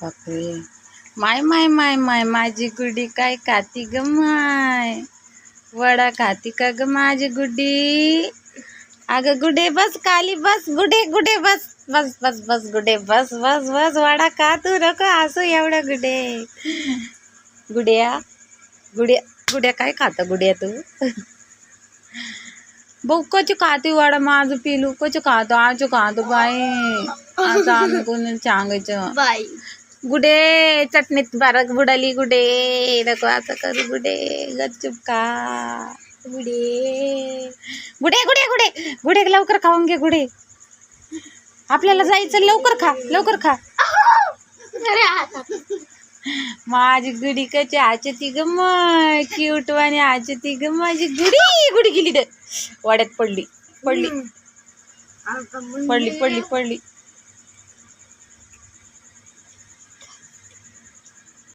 बापरे. माय माय माय माय माझी गुडी काय खाती ग माय. वडा खाती का ग माझी गुड्डी. अगं गुडे बस खाली बस. गुडे गुडे बस बस बस बस गुडे बस बस बस. वडा खा तू नको असं एवढं गुडे. गुड्या गुड्या गुड्या काय खात गुड्या तू. भाऊ कच खाते वडा माझं पिलू कच खातो आज खातो बाई. आता आम्ही कोणी सांगायचं बाई गुडे चटणीत बारक बुडाली गुडे नको असं करू गुडे गपचूप खा. गुडे गुडे गुडे गुडे गुडे लवकर खाऊन घे गुडे. आपल्याला जायचं लवकर खा लवकर खा. माझी गुडी कशी आची ती ग मग क्यूट वाणी आची ती ग माझी गुडी. गुडी गेली तर वाड्यात पडली पडली पडली पडली पडली.